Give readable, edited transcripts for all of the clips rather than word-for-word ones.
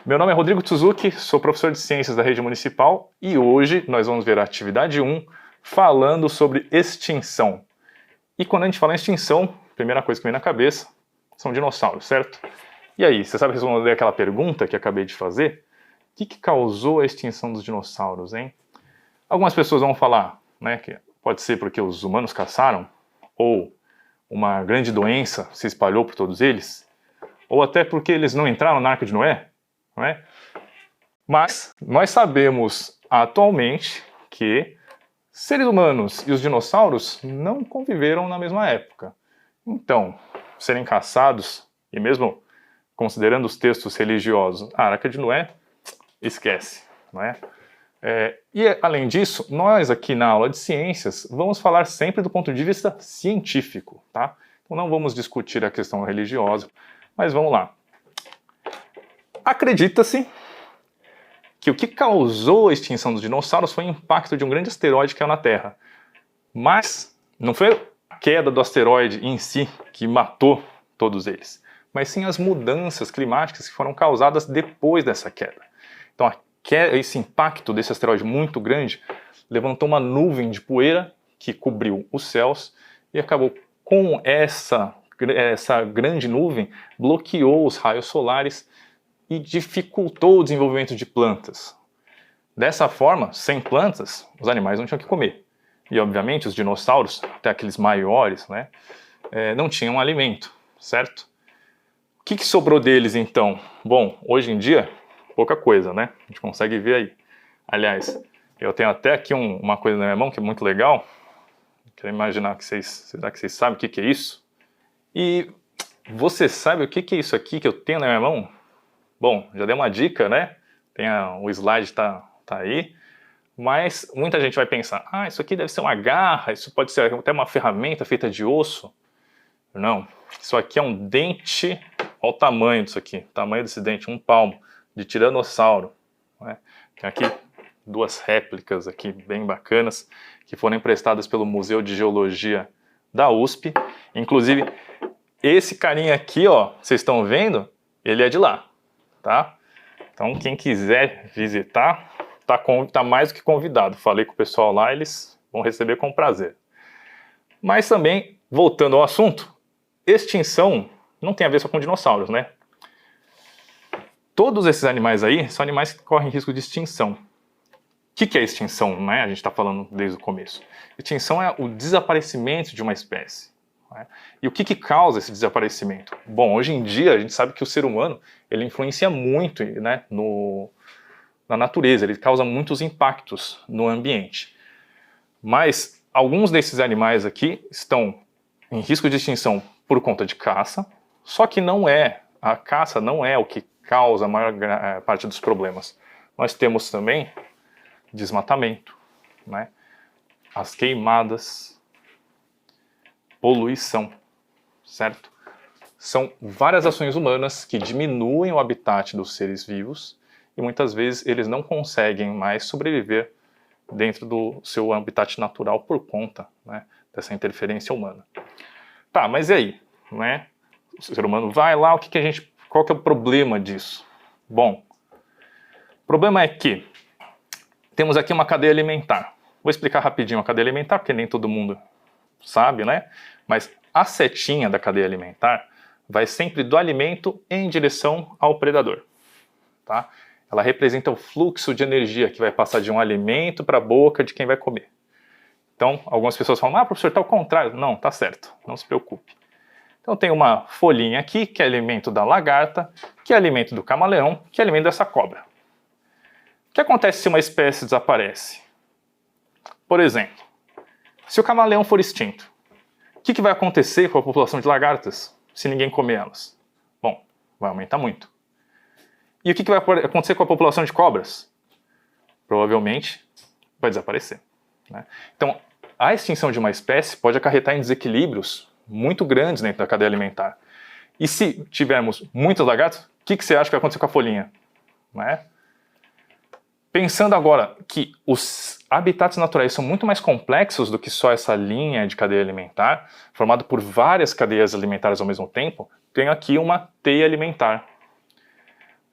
Meu nome é Rodrigo Tsuzuki, sou professor de Ciências da Rede Municipal e hoje nós vamos ver a atividade 1 falando sobre extinção. E quando a gente fala em extinção, a primeira coisa que vem na cabeça são dinossauros, certo? E aí, você sabe responder aquela pergunta que acabei de fazer? O que causou a extinção dos dinossauros, hein? Algumas pessoas vão falar, né, que pode ser porque os humanos caçaram, ou uma grande doença se espalhou por todos eles, ou até porque eles não entraram na Arca de Noé, não é? Mas nós sabemos atualmente que seres humanos e os dinossauros não conviveram na mesma época. Então, serem caçados, e mesmo considerando os textos religiosos, a Arca de Noé, esquece, não é? E além disso, nós aqui na aula de ciências vamos falar sempre do ponto de vista científico, tá? Então não vamos discutir a questão religiosa, mas vamos lá. Acredita-se que o que causou a extinção dos dinossauros foi o impacto de um grande asteroide que caiu na Terra. Mas não foi a queda do asteroide em si que matou todos eles, mas sim as mudanças climáticas que foram causadas depois dessa queda. Então esse impacto desse asteroide muito grande levantou uma nuvem de poeira que cobriu os céus e acabou com essa grande nuvem, bloqueou os raios solares e dificultou o desenvolvimento de plantas. Dessa forma, sem plantas, os animais não tinham o que comer. E obviamente os dinossauros, até aqueles maiores, né, não tinham alimento, certo? O que sobrou deles então? Bom, hoje em dia, pouca coisa, né? A gente consegue ver aí. Aliás, eu tenho até aqui uma coisa na minha mão que é muito legal. Quero imaginar que será que vocês sabem o que é isso? E você sabe o que é isso aqui que eu tenho na minha mão? Bom, já dei uma dica, né? O slide tá aí. Mas muita gente vai pensar, isso aqui deve ser uma garra, isso pode ser até uma ferramenta feita de osso. Não, isso aqui é um dente, olha o tamanho disso aqui, o tamanho desse dente, 1 palmo, de tiranossauro. Né? Tem aqui 2 réplicas aqui bem bacanas, que foram emprestadas pelo Museu de Geologia da USP. Inclusive, esse carinha aqui, ó, vocês estão vendo, ele é de lá, tá? Então, quem quiser visitar, tá mais do que convidado. Falei com o pessoal lá, eles vão receber com prazer. Mas também, voltando ao assunto, extinção não tem a ver só com dinossauros, né? Todos esses animais aí são animais que correm risco de extinção. O que é extinção, né? A gente está falando desde o começo. Extinção é o desaparecimento de uma espécie. Né? E o que causa esse desaparecimento? Bom, hoje em dia a gente sabe que o ser humano ele influencia muito, né, na natureza, ele causa muitos impactos no ambiente. Mas alguns desses animais aqui estão em risco de extinção por conta de caça, só que a caça não é o que causa a maior parte dos problemas. Nós temos também desmatamento, né? As queimadas, poluição, certo? São várias ações humanas que diminuem o habitat dos seres vivos e muitas vezes eles não conseguem mais sobreviver dentro do seu habitat natural por conta, né, dessa interferência humana. Tá, mas e aí? Né? O ser humano vai lá, qual que é o problema disso? Bom, o problema é que temos aqui uma cadeia alimentar. Vou explicar rapidinho a cadeia alimentar, porque nem todo mundo sabe, né? Mas a setinha da cadeia alimentar vai sempre do alimento em direção ao predador, tá? Ela representa o fluxo de energia que vai passar de um alimento para a boca de quem vai comer. Então, algumas pessoas falam, professor, está ao contrário. Não, tá certo, não se preocupe. Então tem uma folhinha aqui, que é alimento da lagarta, que é alimento do camaleão, que é alimento dessa cobra. O que acontece se uma espécie desaparece? Por exemplo, se o camaleão for extinto, o que vai acontecer com a população de lagartas se ninguém comer elas? Bom, vai aumentar muito. E o que vai acontecer com a população de cobras? Provavelmente vai desaparecer. Né? Então, a extinção de uma espécie pode acarretar em desequilíbrios muito grandes dentro da cadeia alimentar. E se tivermos muitas lagartas, o que você acha que vai acontecer com a folhinha? Né? Pensando agora que os habitats naturais são muito mais complexos do que só essa linha de cadeia alimentar, formado por várias cadeias alimentares ao mesmo tempo, tenho aqui uma teia alimentar,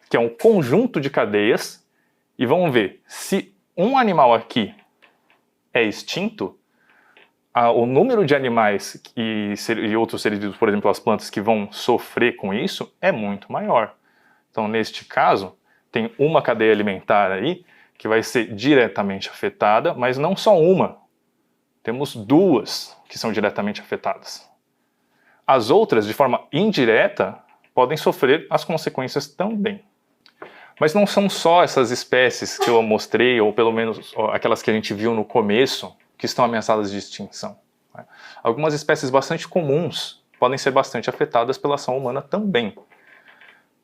que é um conjunto de cadeias, e vamos ver, se um animal aqui é extinto, o número de animais e outros seres vivos, por exemplo, as plantas, que vão sofrer com isso é muito maior. Então, neste caso, tem uma cadeia alimentar aí que vai ser diretamente afetada, mas não só uma. Temos duas que são diretamente afetadas. As outras, de forma indireta, podem sofrer as consequências também. Mas não são só essas espécies que eu mostrei, ou pelo menos aquelas que a gente viu no começo, que estão ameaçadas de extinção. Algumas espécies bastante comuns podem ser bastante afetadas pela ação humana também.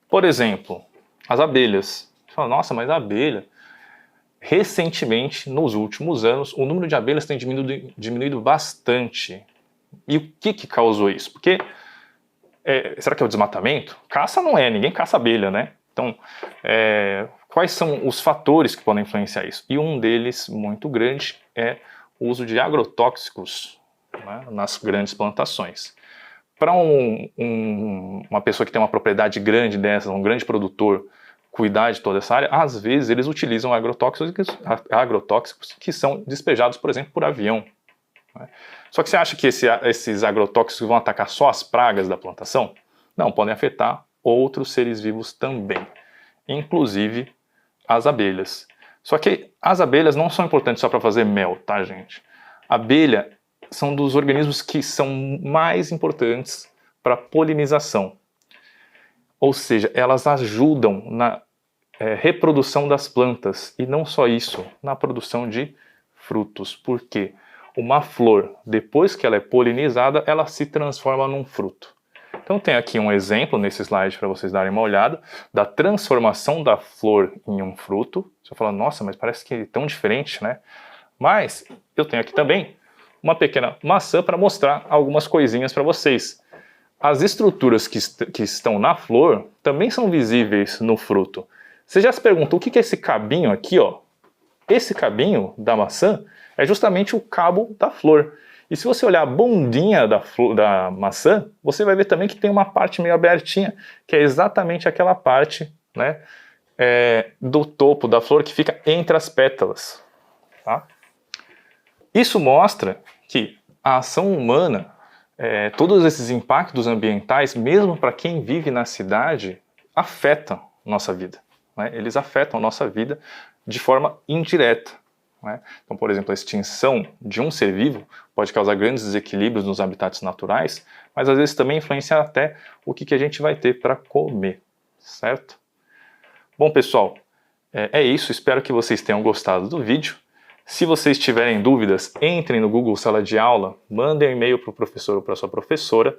Por exemplo, as abelhas. Você fala, nossa, mas a abelha... Recentemente, nos últimos anos, o número de abelhas tem diminuído bastante. E o que causou isso? Porque, será que é o desmatamento? Caça não é, ninguém caça abelha, né? Então, quais são os fatores que podem influenciar isso? E um deles, muito grande, é o uso de agrotóxicos, né, nas grandes plantações. Para uma pessoa que tem uma propriedade grande dessas, um grande produtor, cuidar de toda essa área, às vezes eles utilizam agrotóxicos que são despejados, por exemplo, por avião. Né? Só que você acha que esses agrotóxicos vão atacar só as pragas da plantação? Não, podem afetar outros seres vivos também, inclusive as abelhas. Só que as abelhas não são importantes só para fazer mel, tá, gente? A abelha são dos organismos que são mais importantes para polinização. Ou seja, elas ajudam na reprodução das plantas, e não só isso, na produção de frutos. Por quê? Uma flor, depois que ela é polinizada, ela se transforma num fruto. Então tem aqui um exemplo nesse slide para vocês darem uma olhada, da transformação da flor em um fruto. Você fala, nossa, mas parece que é tão diferente, né? Mas eu tenho aqui também uma pequena maçã para mostrar algumas coisinhas para vocês. As estruturas que estão na flor também são visíveis no fruto. Você já se perguntou o que é esse cabinho aqui, ó? Esse cabinho da maçã é justamente o cabo da flor. E se você olhar a bundinha da maçã, você vai ver também que tem uma parte meio abertinha, que é exatamente aquela parte, né, do topo da flor que fica entre as pétalas. Tá? Isso mostra que a ação humana, todos esses impactos ambientais, mesmo para quem vive na cidade, afetam nossa vida. Né? Eles afetam a nossa vida de forma indireta. Né? Então, por exemplo, a extinção de um ser vivo pode causar grandes desequilíbrios nos habitats naturais, mas às vezes também influencia até o que a gente vai ter para comer, certo? Bom, pessoal, é isso. Espero que vocês tenham gostado do vídeo. Se vocês tiverem dúvidas, entrem no Google Sala de Aula, mandem um e-mail para o professor ou para a sua professora,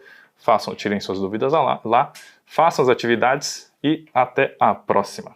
tirem suas dúvidas lá, façam as atividades e até a próxima.